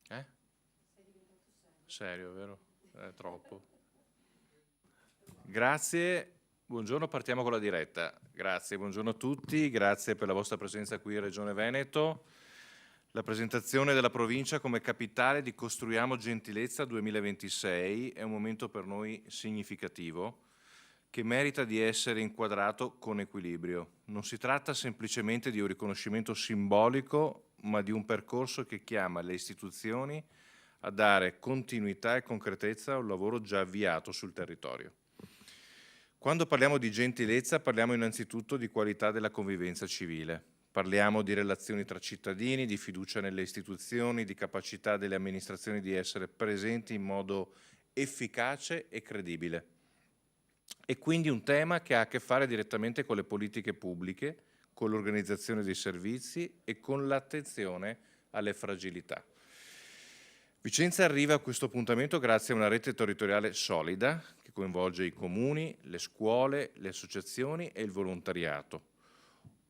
Eh? Serio, vero? Troppo. Grazie, buongiorno, partiamo con la diretta. Grazie, buongiorno a tutti, grazie per la vostra presenza qui in Regione Veneto. La presentazione della provincia come capitale di Costruiamo Gentilezza 2026 è un momento per noi significativo che merita di essere inquadrato con equilibrio. Non si tratta semplicemente di un riconoscimento simbolico, ma di un percorso che chiama le istituzioni a dare continuità e concretezza a un lavoro già avviato sul territorio. Quando parliamo di gentilezza parliamo innanzitutto di qualità della convivenza civile. Parliamo di relazioni tra cittadini, di fiducia nelle istituzioni, di capacità delle amministrazioni di essere presenti in modo efficace e credibile. E quindi un tema che ha a che fare direttamente con le politiche pubbliche, con l'organizzazione dei servizi e con l'attenzione alle fragilità. Vicenza arriva a questo appuntamento grazie a una rete territoriale solida che coinvolge i comuni, le scuole, le associazioni e il volontariato.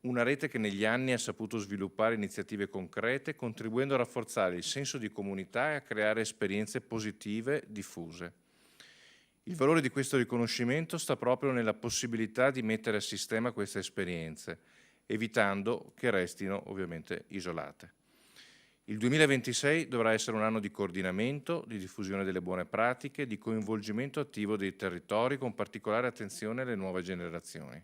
Una rete che negli anni ha saputo sviluppare iniziative concrete, contribuendo a rafforzare il senso di comunità e a creare esperienze positive diffuse. Il valore di questo riconoscimento sta proprio nella possibilità di mettere a sistema queste esperienze, evitando che restino ovviamente isolate. Il 2026 dovrà essere un anno di coordinamento, di diffusione delle buone pratiche, di coinvolgimento attivo dei territori con particolare attenzione alle nuove generazioni.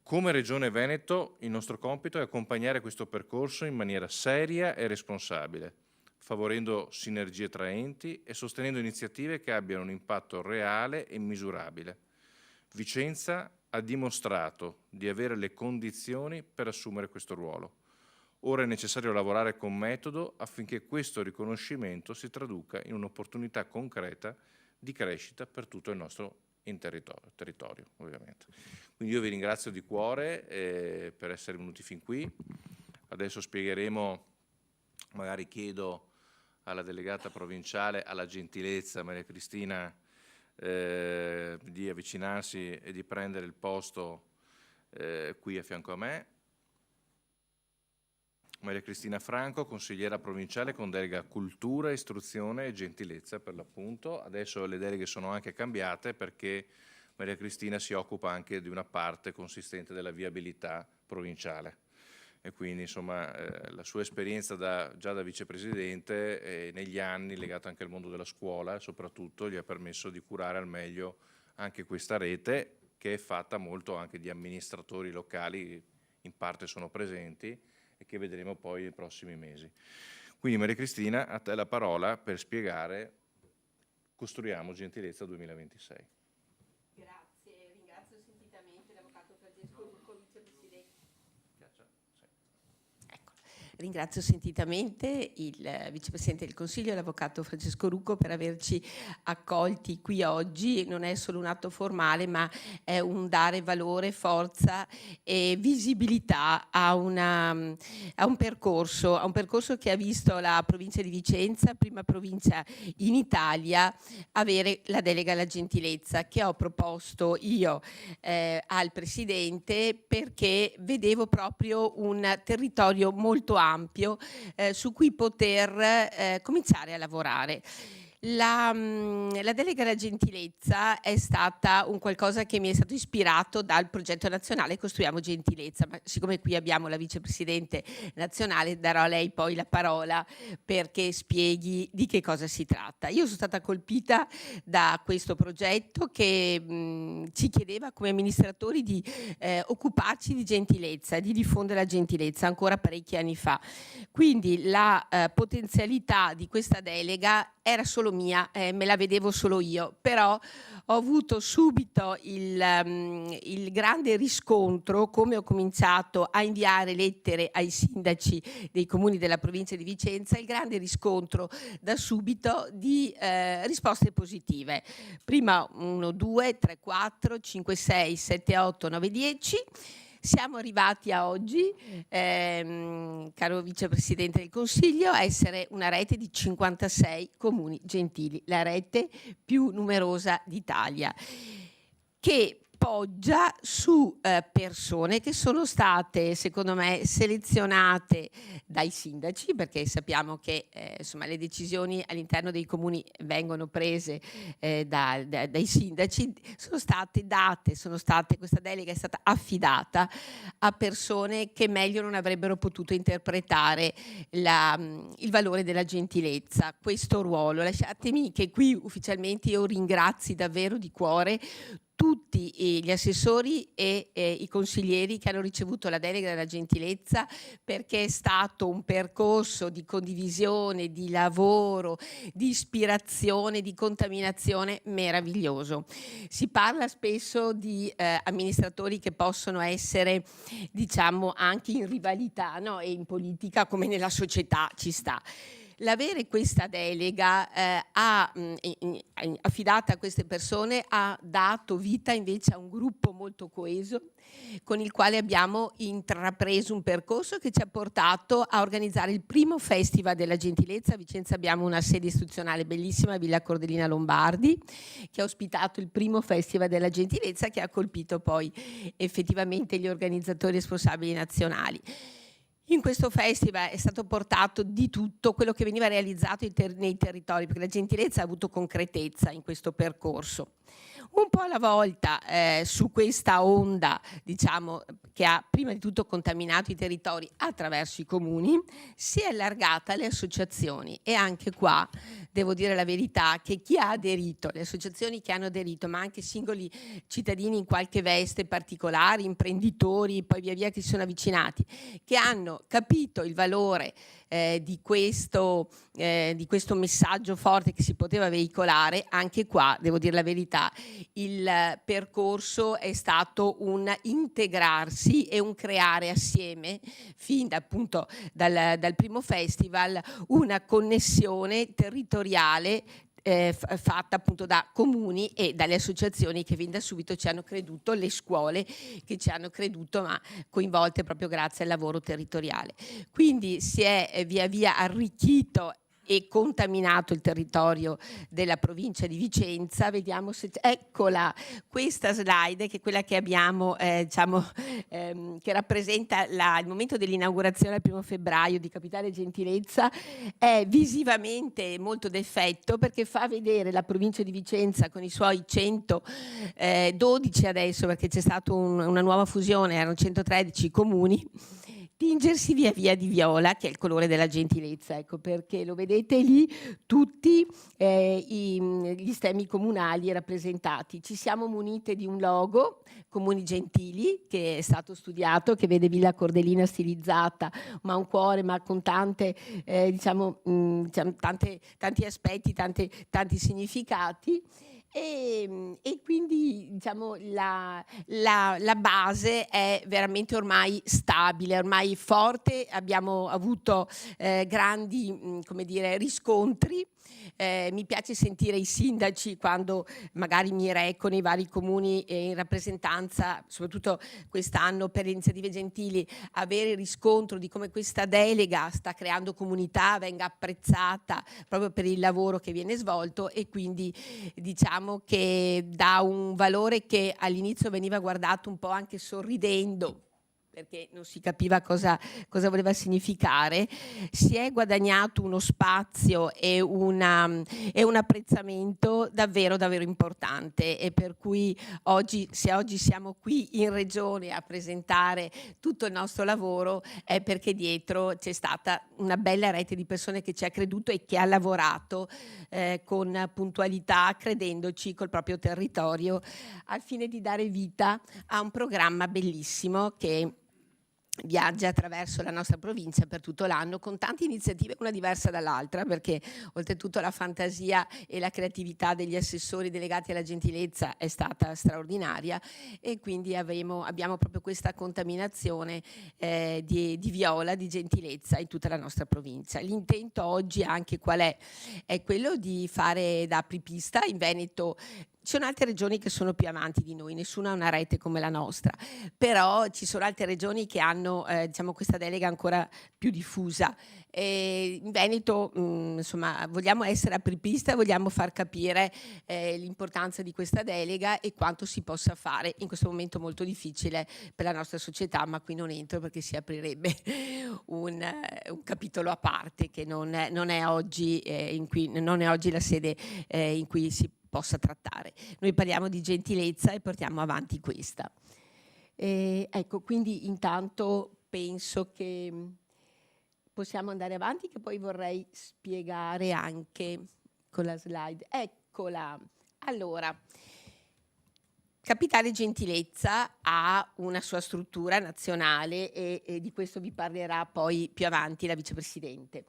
Come Regione Veneto il nostro compito è accompagnare questo percorso in maniera seria e responsabile, favorendo sinergie tra enti e sostenendo iniziative che abbiano un impatto reale e misurabile. Vicenza ha dimostrato di avere le condizioni per assumere questo ruolo. Ora è necessario lavorare con metodo affinché questo riconoscimento si traduca in un'opportunità concreta di crescita per tutto il nostro territorio, ovviamente. Quindi io vi ringrazio di cuore per essere venuti fin qui. Adesso spiegheremo, magari chiedo alla delegata provinciale, alla gentilezza Maria Cristina, di avvicinarsi e di prendere il posto qui a fianco a me. Maria Cristina Franco, consigliera provinciale con delega cultura, istruzione e gentilezza per l'appunto. Adesso le deleghe sono anche cambiate perché Maria Cristina si occupa anche di una parte consistente della viabilità provinciale e quindi insomma la sua esperienza già da vicepresidente negli anni legata anche al mondo della scuola soprattutto gli ha permesso di curare al meglio anche questa rete che è fatta molto anche di amministratori locali, in parte sono presenti, e che vedremo poi nei prossimi mesi. Quindi Maria Cristina, a te la parola per spiegare Costruiamo Gentilezza 2026. Grazie, ringrazio sentitamente l'Avvocato Francesco Rucco, vicepresidente. Ringrazio sentitamente il Vicepresidente del Consiglio, l'Avvocato Francesco Rucco, per averci accolti qui oggi. Non è solo un atto formale, ma è un dare valore, forza e visibilità a un percorso che ha visto la provincia di Vicenza, prima provincia in Italia, avere la delega alla gentilezza, che ho proposto io al Presidente perché vedevo proprio un territorio molto ampio su cui poter cominciare a lavorare. La delega alla gentilezza è stata un qualcosa che mi è stato ispirato dal progetto nazionale Costruiamo Gentilezza, ma siccome qui abbiamo la vicepresidente nazionale darò a lei poi la parola perché spieghi di che cosa si tratta. Io sono stata colpita da questo progetto che ci chiedeva come amministratori di occuparci di gentilezza, di diffondere la gentilezza ancora parecchi anni fa. Quindi la potenzialità di questa delega era solo mia, me la vedevo solo io, però ho avuto subito il grande riscontro, come ho cominciato a inviare lettere ai sindaci dei comuni della provincia di Vicenza, il grande riscontro da subito di risposte positive. Prima 1, 2, 3, 4, 5, 6, 7, 8, 9, 10. Siamo arrivati a oggi, caro Vicepresidente del Consiglio, a essere una rete di 56 comuni gentili, la rete più numerosa d'Italia, che poggia su persone che sono state, secondo me, selezionate dai sindaci, perché sappiamo che insomma, le decisioni all'interno dei comuni vengono prese dai sindaci, questa delega è stata affidata a persone che meglio non avrebbero potuto interpretare il valore della gentilezza, questo ruolo. Lasciatemi che qui ufficialmente io ringrazi davvero di cuore tutti gli assessori e i consiglieri che hanno ricevuto la delega della gentilezza, perché è stato un percorso di condivisione, di lavoro, di ispirazione, di contaminazione meraviglioso. Si parla spesso di amministratori che possono essere, diciamo, anche in rivalità, no? E in politica come nella società ci sta. L'avere questa delega affidata a queste persone ha dato vita invece a un gruppo molto coeso, con il quale abbiamo intrapreso un percorso che ci ha portato a organizzare il primo Festival della Gentilezza. A Vicenza abbiamo una sede istituzionale bellissima, Villa Cordelina Lombardi, che ha ospitato il primo Festival della Gentilezza, che ha colpito poi effettivamente gli organizzatori responsabili nazionali. In questo festival è stato portato di tutto quello che veniva realizzato nei territori, perché la gentilezza ha avuto concretezza in questo percorso. Un po' alla volta su questa onda, diciamo, che ha prima di tutto contaminato i territori attraverso i comuni, si è allargata alle associazioni, e anche qua devo dire la verità che chi ha aderito, le associazioni che hanno aderito, ma anche singoli cittadini in qualche veste particolare, imprenditori, poi via via che si sono avvicinati, che hanno capito il valore di questo messaggio forte che si poteva veicolare, anche qua devo dire la verità, il percorso è stato un integrarsi e un creare assieme, fin appunto dal primo festival, una connessione territoriale fatta appunto da comuni e dalle associazioni che fin da subito ci hanno creduto, le scuole che ci hanno creduto, ma coinvolte proprio grazie al lavoro territoriale. Quindi si è via via arricchito e contaminato il territorio della provincia di Vicenza. Vediamo se eccola questa slide, che è quella che abbiamo che rappresenta il momento dell'inaugurazione il 1 febbraio di Capitale Gentilezza. È visivamente molto d'effetto perché fa vedere la provincia di Vicenza con i suoi 112 adesso, perché c'è stata una nuova fusione, erano 113 comuni, tingersi via via di viola, che è il colore della gentilezza, ecco perché lo vedete lì tutti gli stemmi comunali rappresentati. Ci siamo munite di un logo, Comuni Gentili, che è stato studiato, che vede Villa Cordelina stilizzata, ma un cuore, ma con tanti aspetti, tanti significati. E quindi diciamo la base è veramente ormai stabile, ormai forte. Abbiamo avuto grandi riscontri. Mi piace sentire i sindaci quando magari mi reco nei vari comuni in rappresentanza, soprattutto quest'anno per le iniziative gentili, avere riscontro di come questa delega sta creando comunità, venga apprezzata proprio per il lavoro che viene svolto, e quindi diciamo che dà un valore che all'inizio veniva guardato un po' anche sorridendo, perché non si capiva cosa voleva significare. Si è guadagnato uno spazio e un apprezzamento davvero davvero importante, e per cui se oggi siamo qui in regione a presentare tutto il nostro lavoro è perché dietro c'è stata una bella rete di persone che ci ha creduto e che ha lavorato con puntualità, credendoci col proprio territorio, al fine di dare vita a un programma bellissimo che viaggia attraverso la nostra provincia per tutto l'anno, con tante iniziative, una diversa dall'altra, perché oltretutto la fantasia e la creatività degli assessori delegati alla gentilezza è stata straordinaria, e quindi abbiamo proprio questa contaminazione di viola, di gentilezza in tutta la nostra provincia. L'intento oggi anche qual è? È quello di fare da apripista in Veneto. Ci sono altre regioni che sono più avanti di noi, nessuna ha una rete come la nostra, però ci sono altre regioni che hanno diciamo questa delega ancora più diffusa. In Veneto insomma vogliamo essere apripista, vogliamo far capire l'importanza di questa delega e quanto si possa fare in questo momento molto difficile per la nostra società, ma qui non entro perché si aprirebbe un capitolo a parte che non è oggi non è oggi la sede in cui si possa trattare. Noi parliamo di gentilezza e portiamo avanti questa. Ecco, quindi intanto penso che possiamo andare avanti, che poi vorrei spiegare anche con la slide. Eccola. Allora, Capitale Gentilezza ha una sua struttura nazionale e di questo vi parlerà poi più avanti la vicepresidente.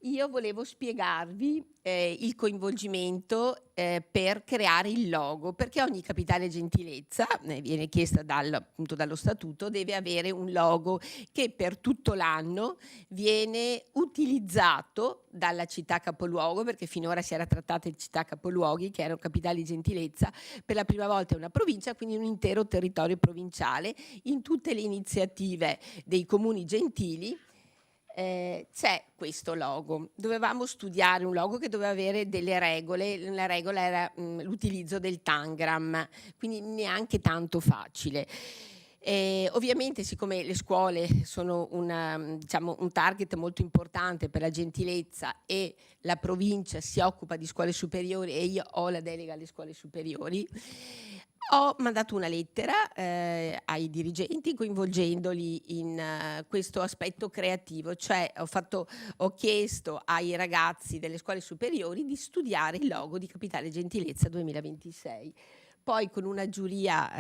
Io volevo spiegarvi il coinvolgimento per creare il logo, perché ogni capitale gentilezza, viene chiesta appunto dallo statuto, deve avere un logo che per tutto l'anno viene utilizzato dalla città capoluogo, perché finora si era trattato di città capoluoghi che erano capitali gentilezza, per la prima volta è una provincia, quindi un intero territorio provinciale. In tutte le iniziative dei comuni gentili c'è questo logo. Dovevamo studiare un logo che doveva avere delle regole, la regola era l'utilizzo del tangram, quindi neanche tanto facile. Ovviamente, siccome le scuole sono diciamo, un target molto importante per la gentilezza e la provincia si occupa di scuole superiori e io ho la delega alle scuole superiori, ho mandato una lettera ai dirigenti coinvolgendoli in questo aspetto creativo, cioè ho chiesto ai ragazzi delle scuole superiori di studiare il logo di Capitale Gentilezza 2026. Poi con una giuria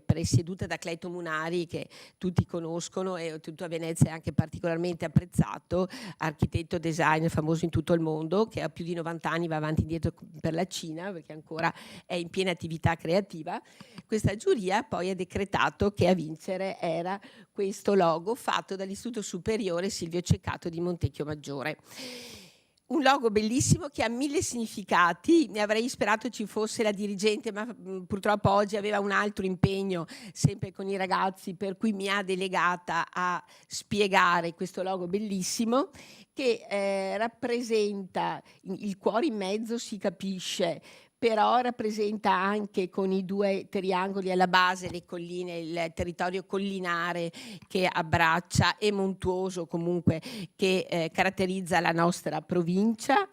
presieduta da Cleto Munari, che tutti conoscono e tutto a Venezia è anche particolarmente apprezzato, architetto designer famoso in tutto il mondo, che ha più di 90 anni, va avanti e indietro per la Cina perché ancora è in piena attività creativa. Questa giuria poi ha decretato che a vincere era questo logo fatto dall'Istituto Superiore Silvio Ceccato di Montecchio Maggiore. Un logo bellissimo che ha 1000 significati, ne avrei sperato ci fosse la dirigente, ma purtroppo oggi aveva un altro impegno sempre con i ragazzi, per cui mi ha delegata a spiegare questo logo bellissimo che rappresenta il cuore in mezzo, si capisce, però rappresenta anche con i 2 triangoli alla base le colline, il territorio collinare che abbraccia e montuoso comunque che caratterizza la nostra provincia.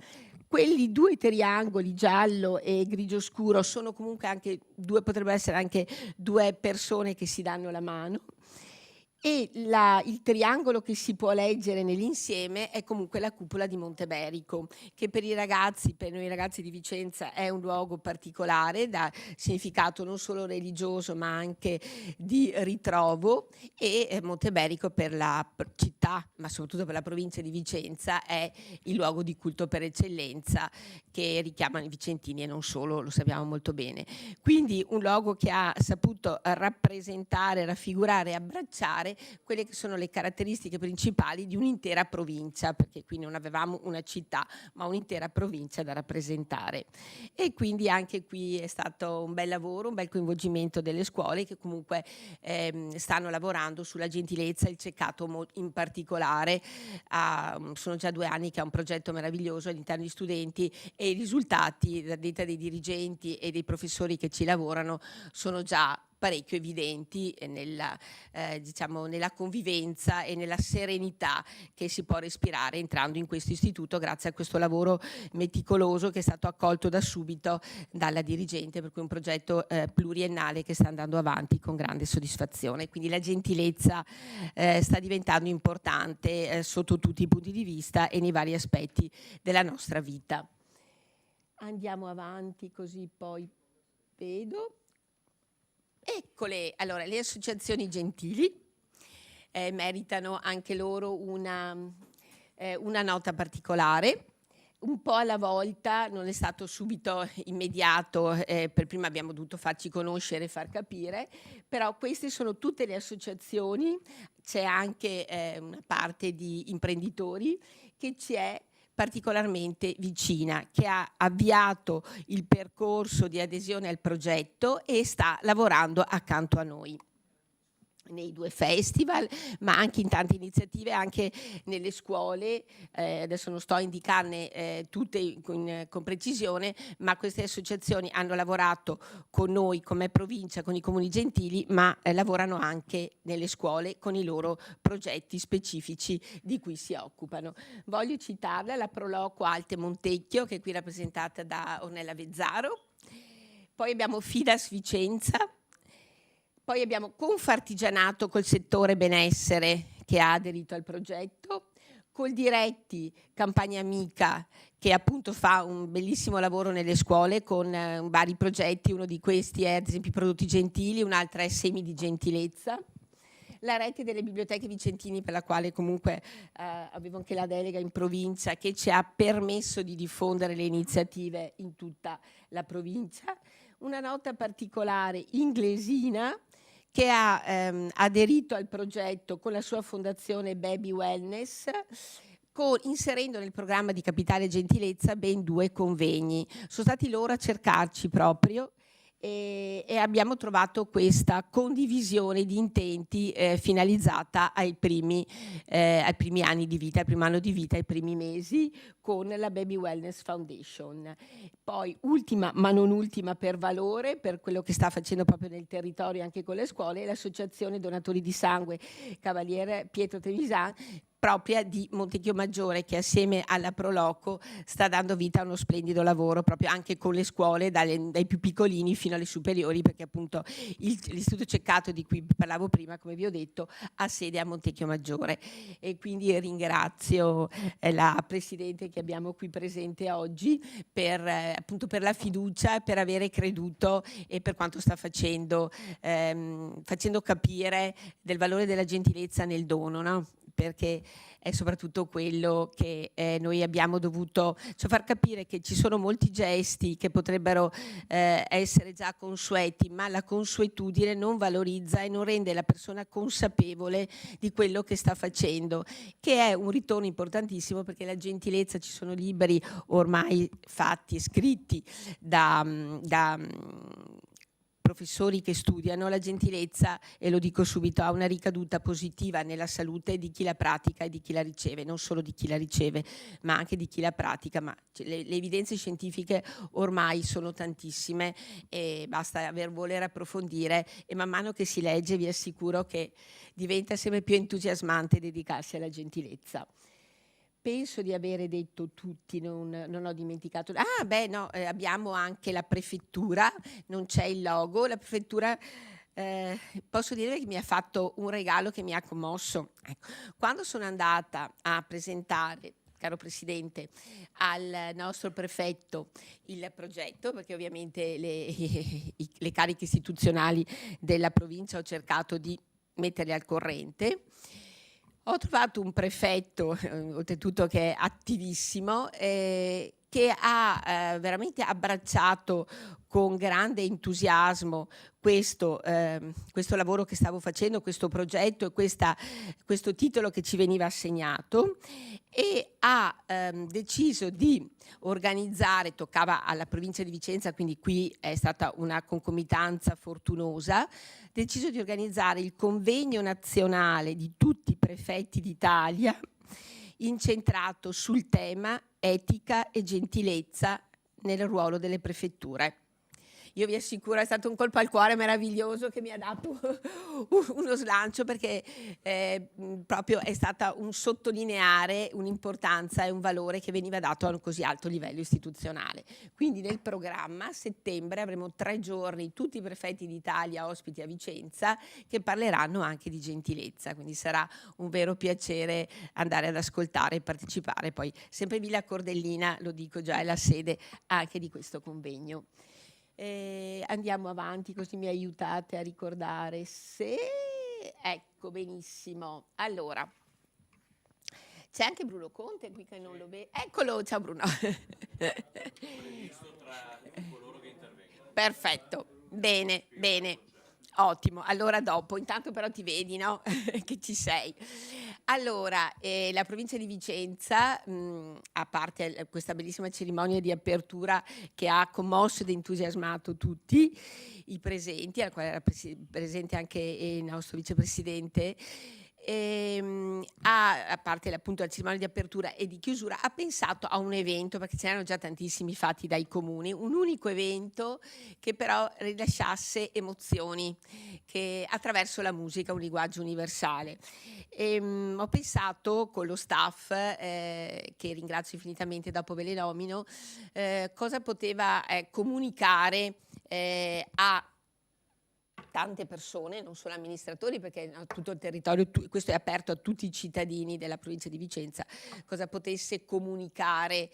Quelli 2 triangoli giallo e grigio scuro sono comunque anche potrebbero essere anche 2 persone che si danno la mano. E il triangolo che si può leggere nell'insieme è comunque la cupola di Monteberico, che per noi ragazzi di Vicenza è un luogo particolare, da significato non solo religioso ma anche di ritrovo, e Monteberico per la città, ma soprattutto per la provincia di Vicenza, è il luogo di culto per eccellenza che richiamano i vicentini e non solo, lo sappiamo molto bene. Quindi un logo che ha saputo rappresentare, raffigurare e abbracciare quelle che sono le caratteristiche principali di un'intera provincia, perché qui non avevamo una città ma un'intera provincia da rappresentare. E quindi anche qui è stato un bel lavoro, un bel coinvolgimento delle scuole che comunque stanno lavorando sulla gentilezza, il Ceccato in particolare. Sono già 2 anni che ha un progetto meraviglioso all'interno di studenti e i risultati da detta dei dirigenti e dei professori che ci lavorano sono già parecchio evidenti nella convivenza e nella serenità che si può respirare entrando in questo istituto grazie a questo lavoro meticoloso che è stato accolto da subito dalla dirigente, per cui un progetto pluriennale che sta andando avanti con grande soddisfazione. Quindi la gentilezza sta diventando importante sotto tutti i punti di vista e nei vari aspetti della nostra vita. Andiamo avanti così poi vedo. Eccole, allora le associazioni gentili meritano anche loro una nota particolare. Un po' alla volta, non è stato subito immediato, per prima abbiamo dovuto farci conoscere e far capire, però queste sono tutte le associazioni, c'è anche una parte di imprenditori che ci è particolarmente vicina, che ha avviato il percorso di adesione al progetto e sta lavorando accanto a noi nei 2 festival, ma anche in tante iniziative anche nelle scuole. Adesso non sto a indicarne tutte con precisione, ma queste associazioni hanno lavorato con noi come provincia, con i comuni gentili, ma lavorano anche nelle scuole con i loro progetti specifici di cui si occupano. Voglio citarla, la Proloquo Alte Montecchio, che è qui rappresentata da Ornella Vezzaro. Poi abbiamo Fidas Vicenza. Poi abbiamo Confartigianato col settore benessere che ha aderito al progetto, Coldiretti Campagna Amica che appunto fa un bellissimo lavoro nelle scuole con vari progetti, uno di questi è ad esempio i prodotti gentili, un'altra è Semi di gentilezza. La rete delle biblioteche vicentini, per la quale comunque avevo anche la delega in provincia, che ci ha permesso di diffondere le iniziative in tutta la provincia. Una nota particolare Inglesina, che ha aderito al progetto con la sua fondazione Baby Wellness, inserendo nel programma di Capitale Gentilezza ben 2 convegni. Sono stati loro a cercarci proprio e abbiamo trovato questa condivisione di intenti finalizzata ai primi anni di vita, al primo anno di vita, ai primi mesi, con la Baby Wellness Foundation. Poi ultima, ma non ultima per valore, per quello che sta facendo proprio nel territorio anche con le scuole, l'Associazione Donatori di Sangue Cavaliere Pietro Trevisan, propria di Montecchio Maggiore, che assieme alla Proloquo sta dando vita a uno splendido lavoro proprio anche con le scuole, dai più piccolini fino alle superiori, perché appunto l'Istituto Ceccato di cui parlavo prima, come vi ho detto, ha sede a Montecchio Maggiore. E quindi ringrazio la Presidente che abbiamo qui presente oggi appunto per la fiducia, per avere creduto e per quanto sta facendo capire del valore della gentilezza nel dono, no? Perché è soprattutto quello che noi abbiamo dovuto, cioè far capire che ci sono molti gesti che potrebbero essere già consueti, ma la consuetudine non valorizza e non rende la persona consapevole di quello che sta facendo, che è un ritorno importantissimo, perché la gentilezza, ci sono libri ormai fatti e scritti da professori che studiano, la gentilezza, e lo dico subito, ha una ricaduta positiva nella salute di chi la pratica e di chi la riceve, non solo di chi la riceve, ma anche di chi la pratica. Ma le evidenze scientifiche ormai sono tantissime e basta voler approfondire, e man mano che si legge vi assicuro che diventa sempre più entusiasmante dedicarsi alla gentilezza. Penso di avere detto tutti, non ho dimenticato. Abbiamo anche la prefettura, non c'è il logo, la prefettura posso dire che mi ha fatto un regalo che mi ha commosso. Ecco, quando sono andata a presentare, caro Presidente, al nostro prefetto il progetto, perché ovviamente le cariche istituzionali della provincia ho cercato di metterle al corrente, ho trovato un prefetto, oltretutto che è attivissimo, che ha veramente abbracciato con grande entusiasmo questo lavoro che stavo facendo, questo progetto e questo titolo che ci veniva assegnato, e ha deciso di organizzare, toccava alla provincia di Vicenza, quindi qui è stata una concomitanza fortunosa, deciso di organizzare il convegno nazionale di tutti i prefetti d'Italia, incentrato sul tema etica e gentilezza nel ruolo delle prefetture. Io vi assicuro, è stato un colpo al cuore meraviglioso che mi ha dato uno slancio, perché proprio è stata un sottolineare un'importanza e un valore che veniva dato a un così alto livello istituzionale. Quindi nel programma a settembre avremo 3 giorni tutti i prefetti d'Italia ospiti a Vicenza che parleranno anche di gentilezza, quindi sarà un vero piacere andare ad ascoltare e partecipare. Poi sempre Villa Cordellina, lo dico già, è la sede anche di questo convegno. Andiamo avanti, così mi aiutate a ricordare se... Ecco, benissimo. Allora, c'è anche Bruno Conte qui che non lo vedo. Eccolo, ciao Bruno. Previsto tra coloro che intervengono. Perfetto, bene, bene. Ottimo, allora dopo, intanto però ti vedi, no? Che ci sei. Allora, la provincia di Vicenza, a parte questa bellissima cerimonia di apertura che ha commosso ed entusiasmato tutti i presenti, al quale era presente anche il nostro vicepresidente, a parte appunto la cerimonia di apertura e di chiusura, ha pensato a un evento, perché ce n'erano già tantissimi fatti dai comuni, un unico evento che però rilasciasse emozioni che attraverso la musica, un linguaggio universale. Ho pensato con lo staff, che ringrazio infinitamente, dopo ve le nomino, cosa poteva comunicare a tante persone, non solo amministratori, perché tutto il territorio, questo è aperto a tutti i cittadini della provincia di Vicenza, cosa potesse comunicare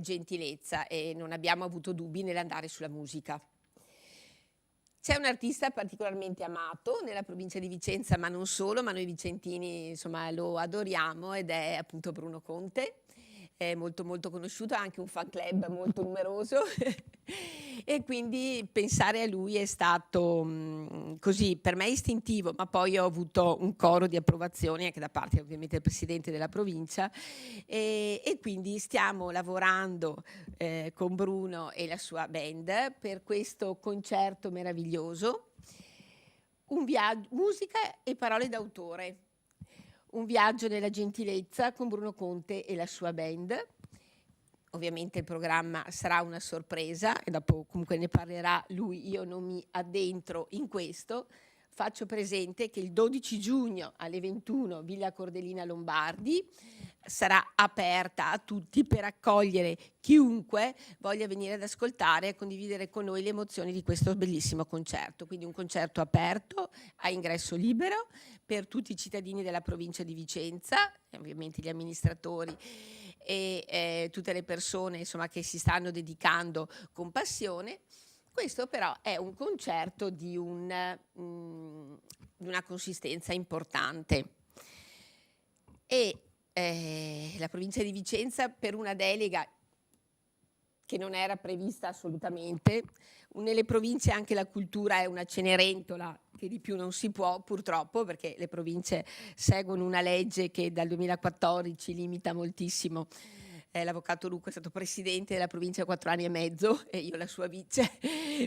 gentilezza, e non abbiamo avuto dubbi nell'andare sulla musica. C'è un artista particolarmente amato nella provincia di Vicenza, ma non solo, ma noi vicentini insomma lo adoriamo, ed è appunto Bruno Conte. È molto molto conosciuto, ha anche un fan club molto numeroso e quindi pensare a lui è stato così per me istintivo, ma poi ho avuto un coro di approvazione anche da parte ovviamente del presidente della provincia, e quindi stiamo lavorando con Bruno e la sua band per questo concerto meraviglioso, un viaggio, musica e parole d'autore. Un viaggio nella gentilezza con Bruno Conte e la sua band. Ovviamente il programma sarà una sorpresa e dopo comunque ne parlerà lui, io non mi addentro in questo. Faccio presente che il 12 giugno alle 21 Villa Cordelina Lombardi sarà aperta a tutti per accogliere chiunque voglia venire ad ascoltare e condividere con noi le emozioni di questo bellissimo concerto. Quindi un concerto aperto a ingresso libero per tutti i cittadini della provincia di Vicenza, e ovviamente gli amministratori e tutte le persone insomma, che si stanno dedicando con passione. Questo però è un concerto di una consistenza importante e la provincia di Vicenza, per una delega che non era prevista assolutamente, nelle province anche la cultura è una Cenerentola che di più non si può purtroppo, perché le province seguono una legge che dal 2014 limita moltissimo. L'avvocato Lucco è stato presidente della provincia 4 anni e mezzo e io la sua vice,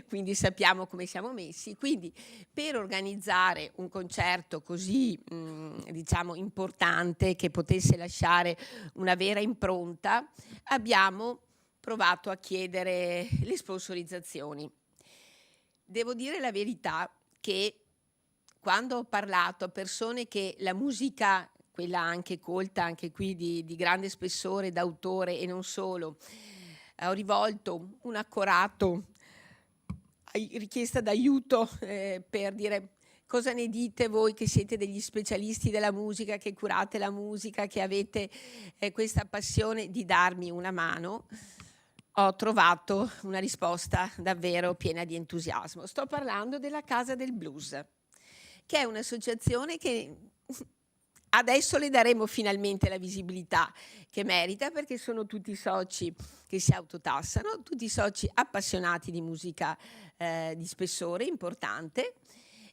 quindi sappiamo come siamo messi. Quindi per organizzare un concerto così diciamo importante, che potesse lasciare una vera impronta, abbiamo provato a chiedere le sponsorizzazioni. Devo dire la verità che quando ho parlato a persone che la musica, quella anche colta, anche qui di grande spessore d'autore e non solo, ho rivolto un accorato richiesta d'aiuto per dire cosa ne dite voi che siete degli specialisti della musica, che curate la musica, che avete questa passione, di darmi una mano. Ho trovato una risposta davvero piena di entusiasmo. Sto parlando della Casa del Blues, che è un'associazione che adesso le daremo finalmente la visibilità che merita, perché sono tutti soci che si autotassano, tutti soci appassionati di musica di spessore importante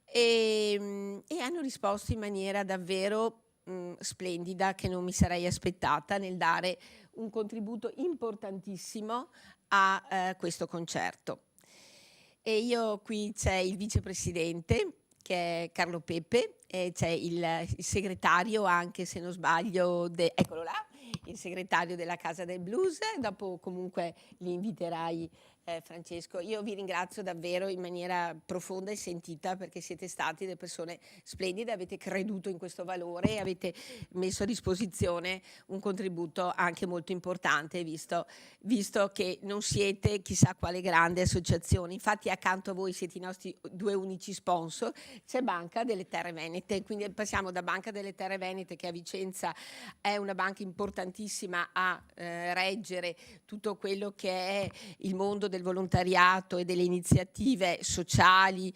e hanno risposto in maniera davvero splendida, che non mi sarei aspettata, nel dare un contributo importantissimo a questo concerto. E io qui c'è il vicepresidente, che è Carlo Pepe, e c'è il segretario, anche se non sbaglio, eccolo là, il segretario della Casa del Blues. Dopo comunque li inviterai, Francesco. Io vi ringrazio davvero in maniera profonda e sentita, perché siete stati delle persone splendide, avete creduto in questo valore e avete messo a disposizione un contributo anche molto importante, visto che non siete chissà quale grande associazione. Infatti accanto a voi siete i nostri 2 unici sponsor, c'è Banca delle Terre Venete, quindi passiamo da Banca delle Terre Venete, che a Vicenza è una banca importantissima a reggere tutto quello che è il mondo del volontariato e delle iniziative sociali,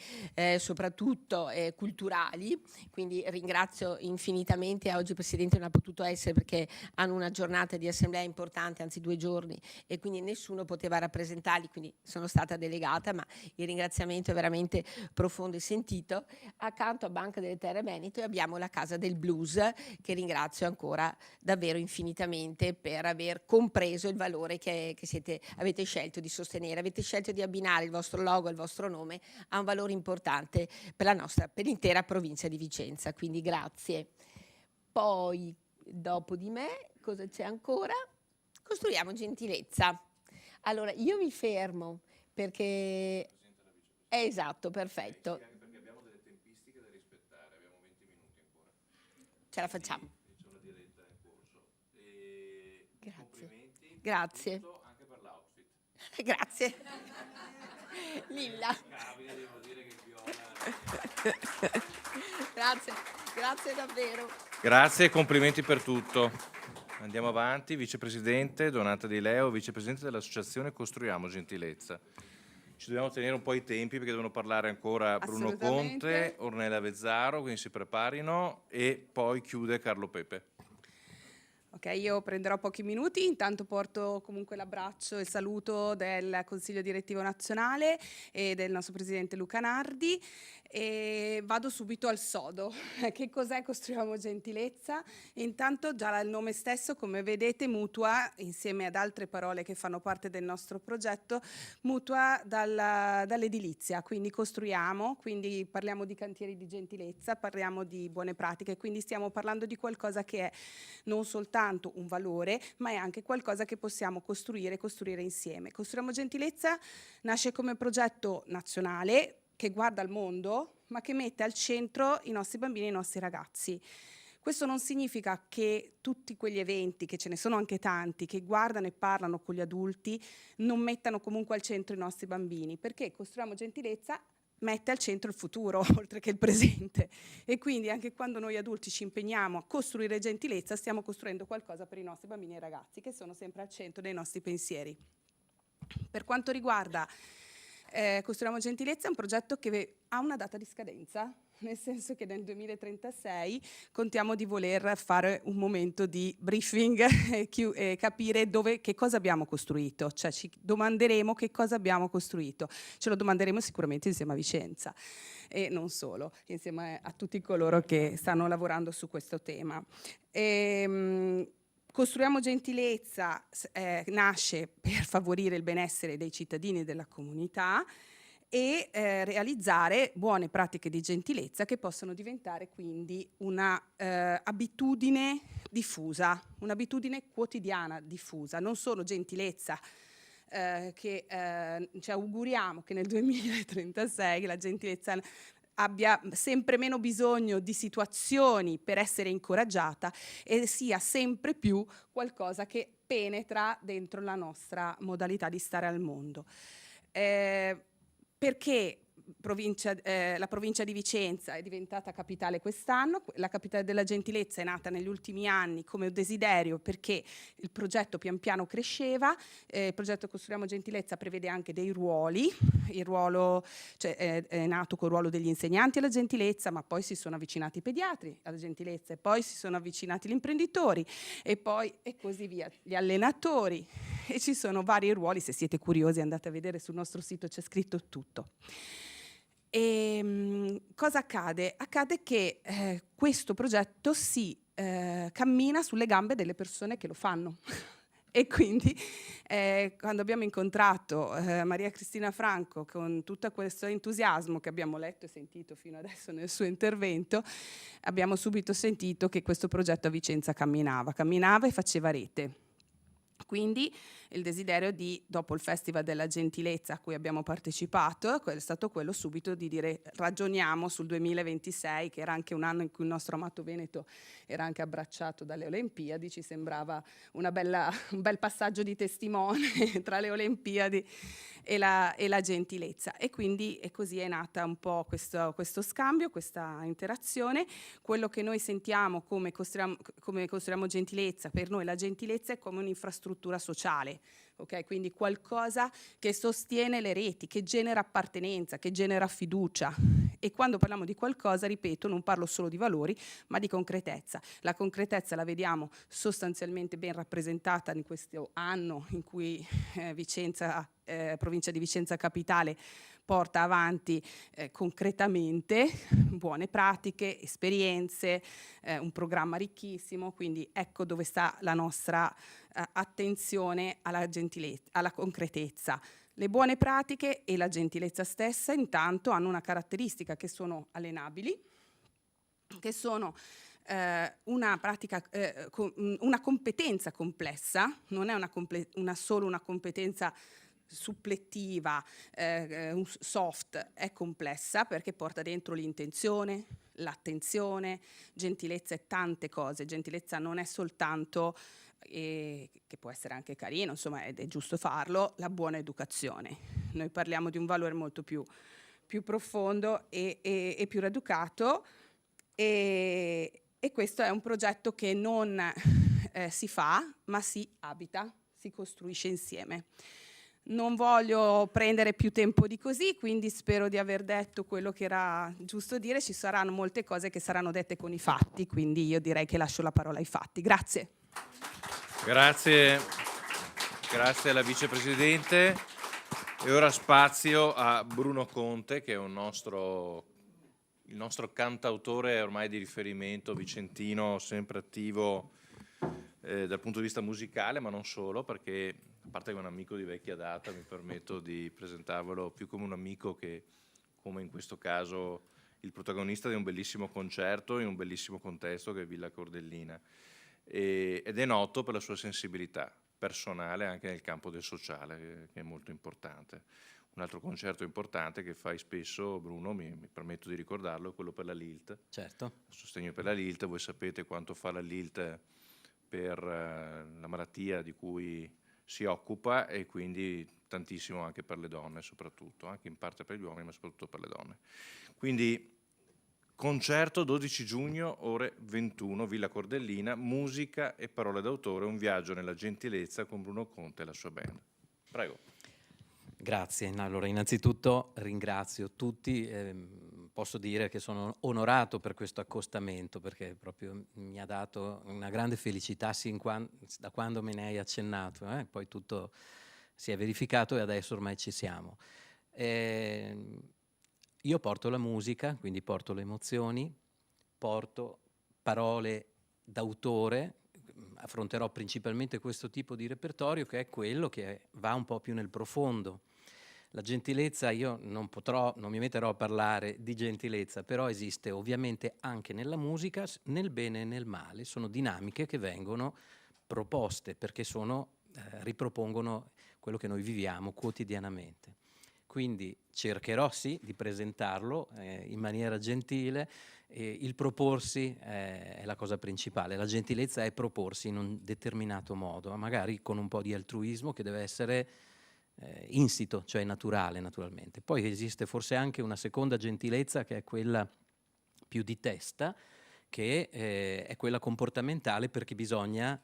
soprattutto culturali, quindi ringrazio infinitamente. Oggi il Presidente non ha potuto essere perché hanno una giornata di assemblea importante, anzi 2 giorni, e quindi nessuno poteva rappresentarli, quindi sono stata delegata, ma il ringraziamento è veramente profondo e sentito. Accanto a Banca delle Terre Veneto abbiamo la Casa del Blues, che ringrazio ancora davvero infinitamente per aver compreso il valore che avete scelto di sostenere, avete scelto di abbinare il vostro logo e il vostro nome a un valore importante per l'intera provincia di Vicenza, quindi grazie. Poi, dopo di me, cosa c'è ancora? Costruiamo gentilezza. Allora, io mi fermo perché... esatto, perfetto. Sì, anche perché abbiamo delle tempistiche da rispettare, abbiamo 20 minuti ancora. Ce la facciamo. C'è una diretta in corso. E Grazie. complimenti. Grazie. Tutto, anche per l'outfit. Grazie. Lilla. Devo dire che viola. Grazie, grazie davvero. Grazie e complimenti per tutto. Andiamo avanti. Vicepresidente Donata Di Leo, vicepresidente dell'associazione Costruiamo Gentilezza. Ci dobbiamo tenere un po' i tempi perché devono parlare ancora Bruno Conte, Ornella Vezzaro, quindi si preparino, e poi chiude Carlo Pepe. Ok, io prenderò pochi minuti, intanto porto comunque l'abbraccio e il saluto del Consiglio Direttivo Nazionale e del nostro Presidente Luca Nardi e vado subito al sodo. Che cos'è Costruiamo Gentilezza? Intanto già il nome stesso, come vedete, mutua, insieme ad altre parole che fanno parte del nostro progetto, mutua dall'edilizia, quindi costruiamo, quindi parliamo di cantieri di gentilezza, parliamo di buone pratiche, quindi stiamo parlando di qualcosa che è non soltanto un valore, ma è anche qualcosa che possiamo costruire insieme. Costruiamo Gentilezza nasce come progetto nazionale che guarda al mondo, ma che mette al centro i nostri bambini e i nostri ragazzi. Questo non significa che tutti quegli eventi, che ce ne sono anche tanti, che guardano e parlano con gli adulti, non mettano comunque al centro i nostri bambini, perché Costruiamo Gentilezza mette al centro il futuro, oltre che il presente. E quindi anche quando noi adulti ci impegniamo a costruire gentilezza, stiamo costruendo qualcosa per i nostri bambini e ragazzi, che sono sempre al centro dei nostri pensieri. Per quanto riguarda Costruiamo Gentilezza, è un progetto che ha una data di scadenza, nel senso che nel 2036 contiamo di voler fare un momento di briefing e capire che cosa abbiamo costruito, cioè ci domanderemo che cosa abbiamo costruito, ce lo domanderemo sicuramente insieme a Vicenza e non solo, insieme a tutti coloro che stanno lavorando su questo tema. Costruiamo Gentilezza nasce per favorire il benessere dei cittadini e della comunità e realizzare buone pratiche di gentilezza che possono diventare quindi una abitudine diffusa, un'abitudine quotidiana diffusa, non solo gentilezza che ci auguriamo che nel 2036 la gentilezza abbia sempre meno bisogno di situazioni per essere incoraggiata e sia sempre più qualcosa che penetra dentro la nostra modalità di stare al mondo. Perché la provincia di Vicenza è diventata capitale quest'anno? La capitale della gentilezza è nata negli ultimi anni come un desiderio perché il progetto pian piano cresceva, il progetto Costruiamo Gentilezza prevede anche dei ruoli, il ruolo è nato col ruolo degli insegnanti alla gentilezza, ma poi si sono avvicinati i pediatri alla gentilezza e poi si sono avvicinati gli imprenditori e poi e così via, gli allenatori e ci sono vari ruoli, se siete curiosi andate a vedere sul nostro sito, c'è scritto tutto. E cosa accade? Accade che questo progetto si cammina sulle gambe delle persone che lo fanno. E quindi quando abbiamo incontrato Maria Cristina Franco con tutto questo entusiasmo che abbiamo letto e sentito fino adesso nel suo intervento, abbiamo subito sentito che questo progetto a Vicenza camminava e faceva rete. Quindi il desiderio dopo il Festival della Gentilezza a cui abbiamo partecipato, è stato quello subito di dire ragioniamo sul 2026, che era anche un anno in cui il nostro amato Veneto era anche abbracciato dalle Olimpiadi, ci sembrava un bel passaggio di testimone tra le Olimpiadi e la gentilezza. E quindi così è nata un po' questo scambio, questa interazione. Quello che noi sentiamo come costruiamo gentilezza, per noi la gentilezza è come un'infrastruttura struttura sociale. Okay? Quindi qualcosa che sostiene le reti, che genera appartenenza, che genera fiducia. E quando parliamo di qualcosa, ripeto, non parlo solo di valori, ma di concretezza. La concretezza la vediamo sostanzialmente ben rappresentata in questo anno in cui provincia di Vicenza Capitale porta avanti concretamente buone pratiche, esperienze, un programma ricchissimo, quindi ecco dove sta la nostra attenzione alla gentilezza, alla concretezza. Le buone pratiche e la gentilezza stessa intanto hanno una caratteristica, che sono allenabili, che sono una competenza complessa, non è solo una competenza supplettiva, soft, è complessa perché porta dentro l'intenzione, l'attenzione. Gentilezza è tante cose. Gentilezza non è soltanto, che può essere anche carino, insomma, ed è giusto farlo, la buona educazione. Noi parliamo di un valore molto più profondo e più educato, e questo è un progetto che non si fa, ma si abita, si costruisce insieme. Non voglio prendere più tempo di così, quindi spero di aver detto quello che era giusto dire. Ci saranno molte cose che saranno dette con i fatti, quindi io direi che lascio la parola ai fatti. Grazie. Grazie alla Vicepresidente. E ora spazio a Bruno Conte, che è il nostro cantautore ormai di riferimento vicentino, sempre attivo dal punto di vista musicale, ma non solo, perché a parte che è un amico di vecchia data, mi permetto di presentarvelo più come un amico che, come in questo caso, il protagonista di un bellissimo concerto in un bellissimo contesto che è Villa Cordellina, ed è noto per la sua sensibilità personale anche nel campo del sociale, che è molto importante. Un altro concerto importante che fai spesso, Bruno, mi permetto di ricordarlo, è quello per la Lilt. Certo. Il sostegno per la Lilt. Voi sapete quanto fa la Lilt per la malattia di cui si occupa, e quindi tantissimo anche per le donne, soprattutto, anche in parte per gli uomini, ma soprattutto per le donne. Quindi concerto 12 giugno, ore 21, Villa Cordellina, musica e parole d'autore, un viaggio nella gentilezza con Bruno Conte e la sua band. Prego. Grazie. Allora, innanzitutto ringrazio tutti. Posso dire che sono onorato per questo accostamento, perché proprio mi ha dato una grande felicità da quando me ne hai accennato. Poi tutto si è verificato e adesso ormai ci siamo. Io porto la musica, quindi porto le emozioni, porto parole d'autore. Affronterò principalmente questo tipo di repertorio, che è quello che va un po' più nel profondo. La gentilezza, io non mi metterò a parlare di gentilezza, però esiste ovviamente anche nella musica, nel bene e nel male. Sono dinamiche che vengono proposte perché ripropongono quello che noi viviamo quotidianamente. Quindi cercherò sì di presentarlo in maniera gentile. Il proporsi è la cosa principale. La gentilezza è proporsi in un determinato modo, magari con un po' di altruismo che deve essere insito, cioè naturale, naturalmente. Poi esiste forse anche una seconda gentilezza, che è quella più di testa, che è quella comportamentale, perché bisogna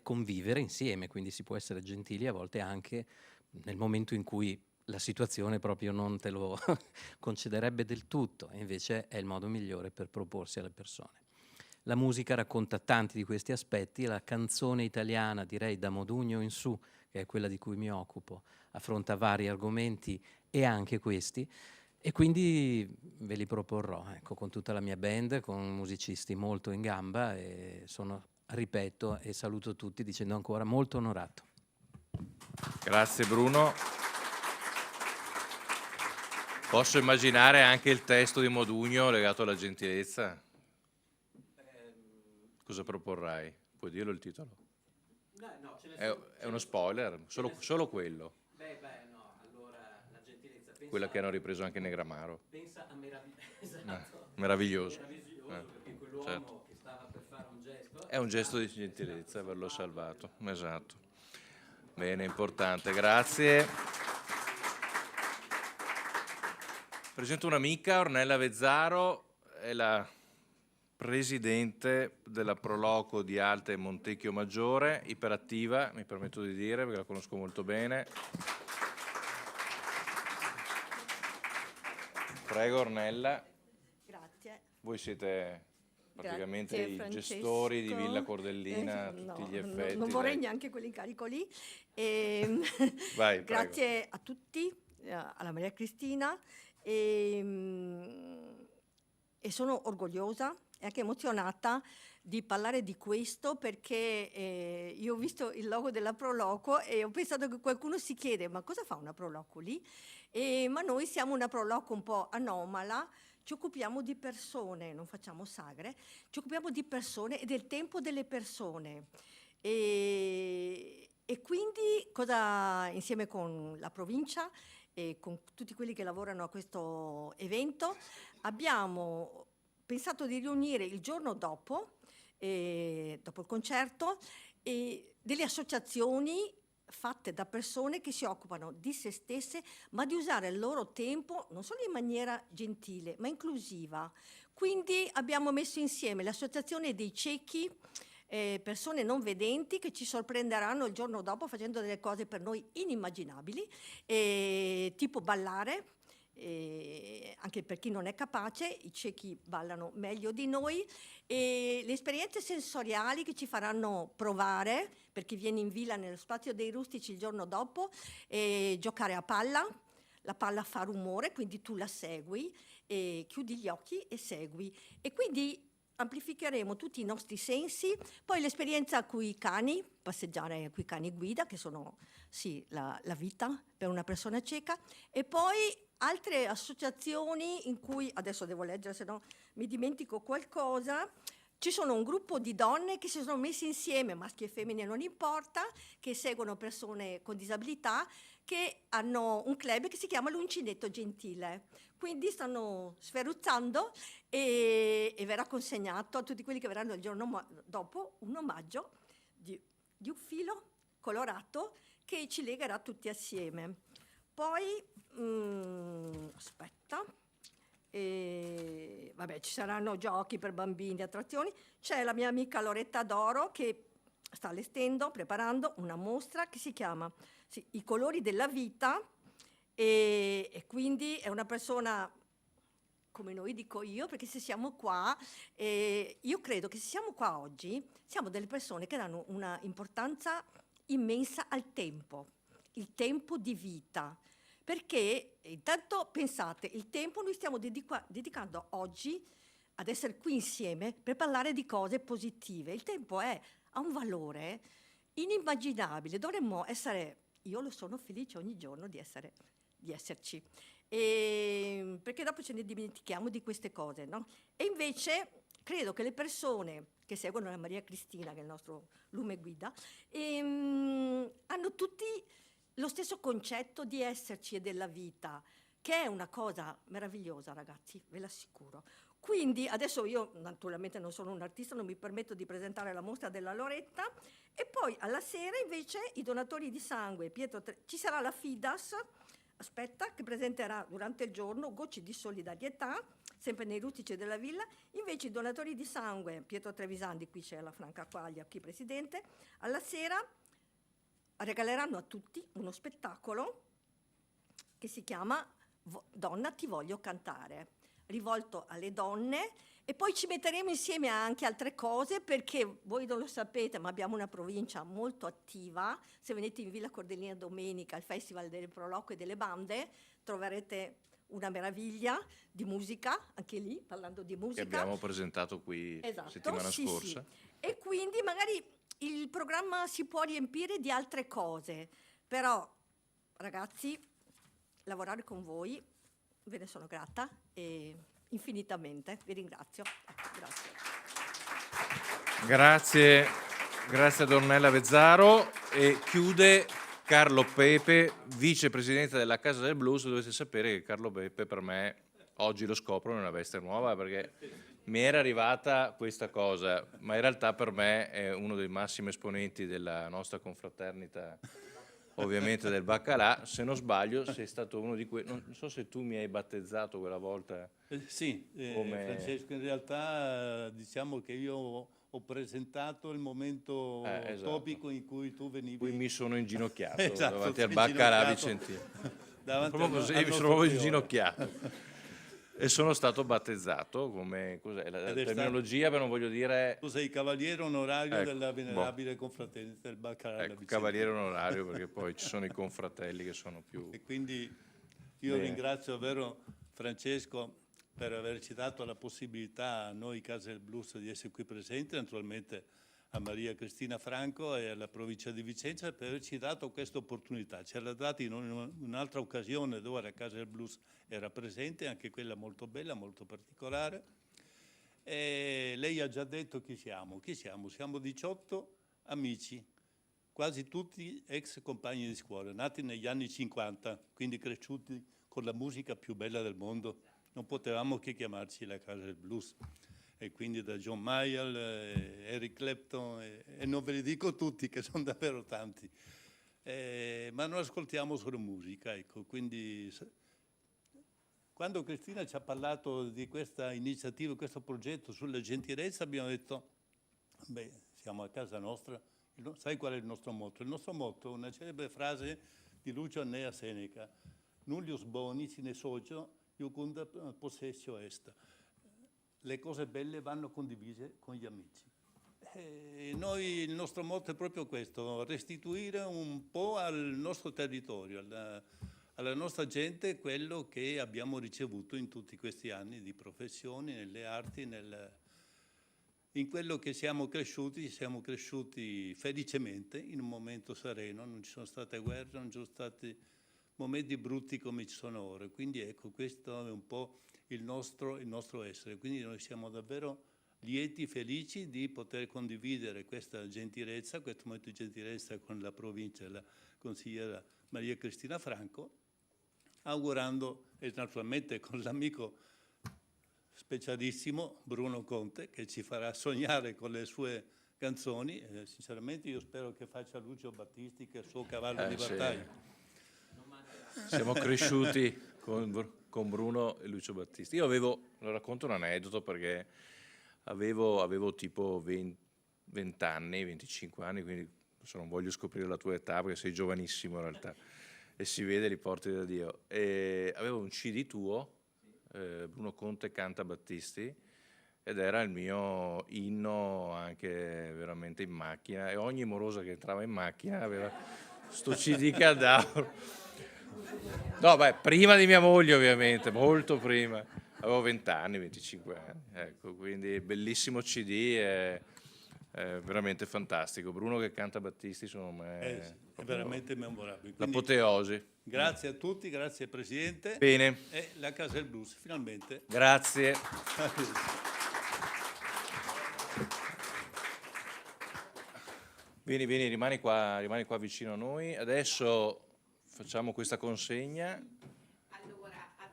convivere insieme, quindi si può essere gentili a volte anche nel momento in cui la situazione proprio non te lo concederebbe del tutto, e invece è il modo migliore per proporsi alle persone. La musica racconta tanti di questi aspetti. La canzone italiana, direi da Modugno in su, che è quella di cui mi occupo, affronta vari argomenti e anche questi, e quindi ve li proporrò, ecco, con tutta la mia band, con musicisti molto in gamba, e ripeto e saluto tutti dicendo ancora molto onorato. Grazie Bruno. Posso immaginare anche il testo di Modugno legato alla gentilezza? Cosa proporrai? Puoi dirlo il titolo? No, è uno spoiler, solo quello. No, allora la gentilezza. Quella che hanno ripreso anche Negramaro. Pensa a esatto. Meraviglioso. Perché quell'uomo Certo. che stava per fare un gesto. È un gesto di gentilezza averlo salvato. Esatto. Bene, importante, grazie. Presento un'amica, Ornella Vezzaro, è la presidente della Proloco di Alta e Montecchio Maggiore, iperattiva, mi permetto di dire, perché la conosco molto bene. Prego Ornella. Grazie. Voi siete praticamente Grazie, i Francesco. gestori di Villa Cordellina a tutti gli effetti. Non vorrei dai. neanche quell'incarico lì. Vai, Grazie a tutti, alla Maria Cristina, e sono orgogliosa e anche emozionata di parlare di questo, perché io ho visto il logo della Proloco e ho pensato che qualcuno si chiede: ma cosa fa una Proloco lì? Ma noi siamo una Proloco un po' anomala. Ci occupiamo di persone, non facciamo sagre, ci occupiamo di persone e del tempo delle persone. E quindi insieme con la provincia e con tutti quelli che lavorano a questo evento, abbiamo pensato di riunire il giorno dopo il concerto, delle associazioni fatte da persone che si occupano di se stesse, ma di usare il loro tempo non solo in maniera gentile, ma inclusiva. Quindi abbiamo messo insieme l'associazione dei ciechi, persone non vedenti, che ci sorprenderanno il giorno dopo facendo delle cose per noi inimmaginabili, tipo ballare. Anche per chi non è capace, i ciechi ballano meglio di noi, e le esperienze sensoriali che ci faranno provare, per chi viene in villa nello spazio dei rustici il giorno dopo, giocare a palla. La palla fa rumore, quindi tu la segui, chiudi gli occhi e segui, e quindi amplificheremo tutti i nostri sensi. Poi l'esperienza coi cani, passeggiare coi cani guida, che sono sì la vita per una persona cieca, e poi altre associazioni in cui, adesso devo leggere se no mi dimentico qualcosa. Ci sono un gruppo di donne che si sono messi insieme, maschi e femmine non importa, che seguono persone con disabilità, che hanno un club che si chiama l'Uncinetto Gentile. Quindi stanno sferruzzando e verrà consegnato a tutti quelli che verranno il giorno dopo un omaggio di un filo colorato che ci legherà tutti assieme. Poi, aspetta, ci saranno giochi per bambini, attrazioni. C'è la mia amica Loretta Doro che sta allestendo, preparando una mostra che si chiama I colori della vita, e quindi è una persona come noi, dico io, perché se siamo qua, io credo che se siamo qua oggi, siamo delle persone che danno una importanza immensa al tempo, il tempo di vita. Perché intanto pensate, il tempo noi stiamo dedicando oggi ad essere qui insieme per parlare di cose positive. Il tempo ha un valore inimmaginabile, dovremmo essere, io lo sono felice ogni giorno di esserci, perché dopo ce ne dimentichiamo di queste cose, no? E invece credo che le persone che seguono la Maria Cristina, che è il nostro lume guida, hanno tutti lo stesso concetto di esserci e della vita, che è una cosa meravigliosa, ragazzi, ve l'assicuro. Quindi adesso io naturalmente non sono un artista, non mi permetto di presentare la mostra della Loretta, e poi alla sera invece i donatori di sangue, ci sarà la Fidas, che presenterà durante il giorno gocce di solidarietà, sempre nei rustici della villa. Invece i donatori di sangue, Pietro Trevisandi, qui c'è la Franca Quaglia, qui presidente, alla sera regaleranno a tutti uno spettacolo che si chiama Donna ti voglio cantare, rivolto alle donne, e poi ci metteremo insieme anche altre cose, perché voi non lo sapete, ma abbiamo una provincia molto attiva. Se venite in Villa Cordellina domenica al Festival delle Proloco e delle Bande, troverete una meraviglia di musica, anche lì, parlando di musica. Che abbiamo presentato qui settimana scorsa. Sì. E quindi magari il programma si può riempire di altre cose, però ragazzi, lavorare con voi, ve ne sono grata e infinitamente vi ringrazio. Grazie ad Ornella Vezzaro, e chiude Carlo Pepe, vicepresidente della Casa del Blues. Dovete sapere che Carlo Pepe per me, oggi lo scopro in una veste nuova, perché mi era arrivata questa cosa, ma in realtà per me è uno dei massimi esponenti della nostra confraternita ovviamente del baccalà. Se non sbaglio sei stato uno di quei, non so se tu mi hai battezzato quella volta. Sì, come... Francesco, in realtà diciamo che io ho presentato il momento esatto. topico in cui tu venivi. Poi mi sono inginocchiato Esatto, davanti al sei baccalà inginocchiato. vicentino. Davanti Proprio al così, al mi sono nostro proprio priore. inginocchiato. E sono stato battezzato come, cos'è la Ed è terminologia, però non voglio dire... Tu sei cavaliere onorario Ecco, della venerabile confraternita del baccalà della Ecco, Vicentina. cavaliere onorario, perché poi ci sono i confratelli che sono più... E quindi io Bene. ringrazio davvero Francesco per averci dato la possibilità a noi Casa del Blues di essere qui presenti, naturalmente a Maria Cristina Franco e alla provincia di Vicenza per averci dato questa opportunità. Ce l'ha data in un'altra occasione dove la Casa del Blues era presente, anche quella molto bella, molto particolare. E lei ha già detto chi siamo. Chi siamo? Siamo 18 amici, quasi tutti ex compagni di scuola, nati negli anni 50, quindi cresciuti con la musica più bella del mondo. Non potevamo che chiamarci la Casa del Blues. E quindi da John Mayall, Eric Clapton, e non ve li dico tutti, che sono davvero tanti. Ma non ascoltiamo solo musica, ecco. Quindi quando Cristina ci ha parlato di questa iniziativa, questo progetto sulla gentilezza, abbiamo detto, beh, siamo a casa nostra, sai qual è il nostro motto? Il nostro motto è una celebre frase di Lucio Annea Seneca, nullius boni sine socio iucunda possessio est. Le cose belle vanno condivise con gli amici. E noi, il nostro motto è proprio questo, restituire un po' al nostro territorio, alla nostra gente, quello che abbiamo ricevuto in tutti questi anni di professioni, nelle arti, in quello che siamo cresciuti felicemente in un momento sereno, non ci sono state guerre, non ci sono stati momenti brutti come ci sono ora. Quindi ecco, questo è un po' il nostro essere. Quindi noi siamo davvero lieti, felici di poter condividere questa gentilezza, questo momento di gentilezza con la provincia e la consigliera Maria Cristina Franco, augurando, e naturalmente con l'amico specialissimo Bruno Conte, che ci farà sognare con le sue canzoni. Sinceramente io spero che faccia Lucio Battisti, che è il suo cavallo di battaglia. Siamo cresciuti con Bruno e Lucio Battisti. Io lo racconto un aneddoto, perché avevo tipo 20 anni, 25 anni, quindi non voglio scoprire la tua età perché sei giovanissimo in realtà, e si vede, li porti da Dio. E avevo un CD tuo, Bruno Conte canta Battisti, ed era il mio inno anche veramente in macchina, e ogni morosa che entrava in macchina aveva sto CD che andava. No, beh, prima di mia moglie ovviamente, molto prima. Avevo 20 anni, 25 anni, ecco, quindi bellissimo CD, è veramente fantastico. Bruno che canta Battisti, secondo me È veramente memorabile. Quindi, l'apoteosi. grazie a tutti, grazie Presidente. Bene. E la Casa del Blues, finalmente. Grazie. Vieni, rimani qua vicino a noi. Adesso facciamo questa consegna. Allora, a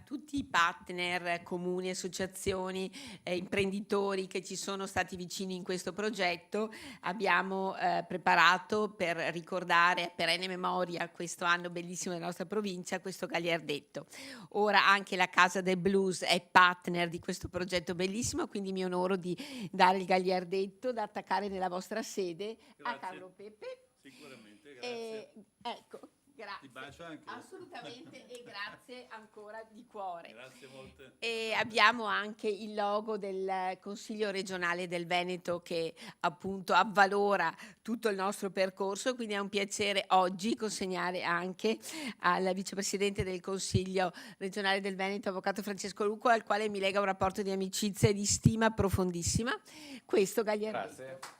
tutti i partner, comuni, associazioni, imprenditori che ci sono stati vicini in questo progetto, abbiamo preparato, per ricordare a perenne memoria questo anno bellissimo della nostra provincia, questo gagliardetto. Ora anche la Casa del Blues è partner di questo progetto bellissimo, quindi mi onoro di dare il gagliardetto da attaccare nella vostra sede. Grazie. A Carlo Pepe. Sicuramente, grazie. Ecco, grazie. Ti bacio anche. Assolutamente, e grazie ancora di cuore. Grazie molte. E abbiamo anche il logo del Consiglio regionale del Veneto, che appunto avvalora tutto il nostro percorso, quindi è un piacere oggi consegnare anche al vicepresidente del Consiglio regionale del Veneto, avvocato Francesco Rucco, al quale mi lega un rapporto di amicizia e di stima profondissima, questo gagliardetto. Grazie.